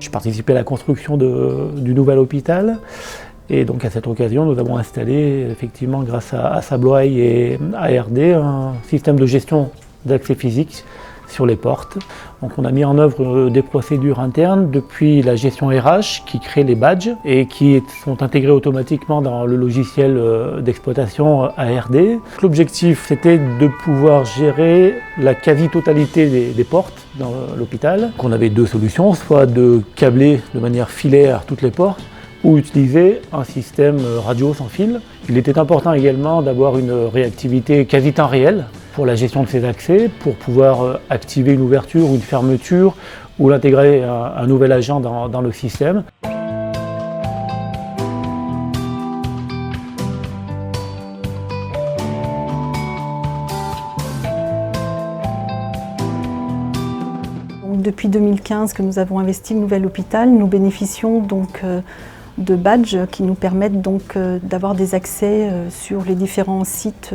Je participais à la construction du nouvel hôpital. Et donc à cette occasion, nous avons installé effectivement grâce à Sabloail et à ARD un système de gestion d'accès physique sur les portes. Donc on a mis en œuvre des procédures internes depuis la gestion RH qui crée les badges et qui sont intégrés automatiquement dans le logiciel d'exploitation ARD. L'objectif c'était de pouvoir gérer la quasi-totalité des portes dans l'hôpital. On avait deux solutions, soit de câbler de manière filaire toutes les portes, ou utiliser un système radio sans fil. Il était important également d'avoir une réactivité quasi temps réel pour la gestion de ces accès, pour pouvoir activer une ouverture ou une fermeture ou l'intégrer un nouvel agent dans le système. Depuis 2015 que nous avons investi le nouvel hôpital, nous bénéficions donc de badges qui nous permettent donc d'avoir des accès sur les différents sites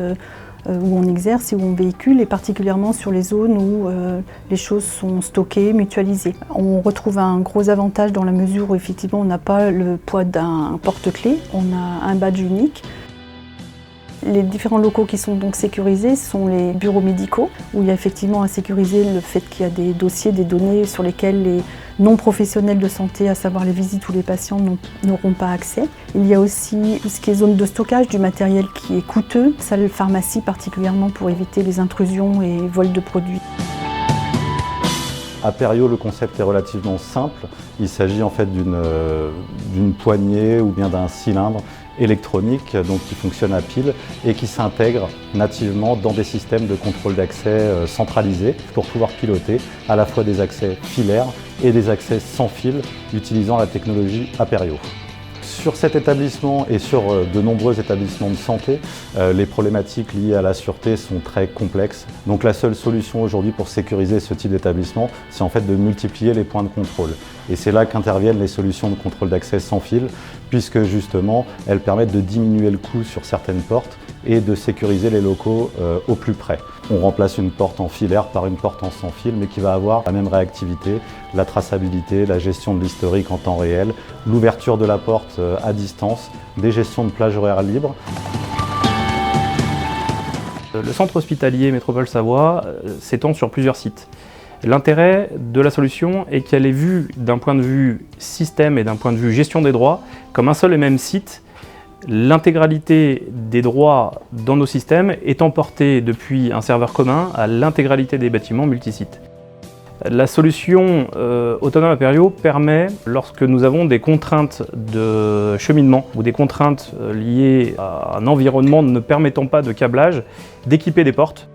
où on exerce et où on véhicule, et particulièrement sur les zones où les choses sont stockées, mutualisées. On retrouve un gros avantage dans la mesure où effectivement on n'a pas le poids d'un porte-clés, on a un badge unique. Les différents locaux qui sont donc sécurisés sont les bureaux médicaux, où il y a effectivement à sécuriser le fait qu'il y a des dossiers, des données sur lesquels les non-professionnels de santé, à savoir les visites ou les patients, n'auront pas accès. Il y a aussi tout ce qui est zone de stockage du matériel qui est coûteux, salle pharmacie particulièrement pour éviter les intrusions et vols de produits. À Perio, le concept est relativement simple. Il s'agit en fait d'une poignée ou bien d'un cylindre électronique donc qui fonctionne à pile et qui s'intègre nativement dans des systèmes de contrôle d'accès centralisés pour pouvoir piloter à la fois des accès filaires et des accès sans fil utilisant la technologie Aperio. Sur cet établissement et sur de nombreux établissements de santé, les problématiques liées à la sûreté sont très complexes. Donc la seule solution aujourd'hui pour sécuriser ce type d'établissement, c'est en fait de multiplier les points de contrôle. Et c'est là qu'interviennent les solutions de contrôle d'accès sans fil, puisque justement elles permettent de diminuer le coût sur certaines portes et de sécuriser les locaux au plus près. On remplace une porte en filaire par une porte en sans fil, mais qui va avoir la même réactivité, la traçabilité, la gestion de l'historique en temps réel, l'ouverture de la porte à distance, des gestions de plage horaire libre. Le centre hospitalier Métropole Savoie s'étend sur plusieurs sites. L'intérêt de la solution est qu'elle est vue d'un point de vue système et d'un point de vue gestion des droits comme un seul et même site. L'intégralité des droits dans nos systèmes est emportée depuis un serveur commun à l'intégralité des bâtiments multisites. La solution autonome Aperio permet, lorsque nous avons des contraintes de cheminement ou des contraintes liées à un environnement ne permettant pas de câblage, d'équiper des portes,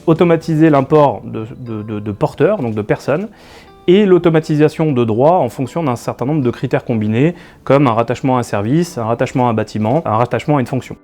automatiser l'import de porteurs, donc de personnes, et l'automatisation de droits en fonction d'un certain nombre de critères combinés, comme un rattachement à un service, un rattachement à un bâtiment, un rattachement à une fonction.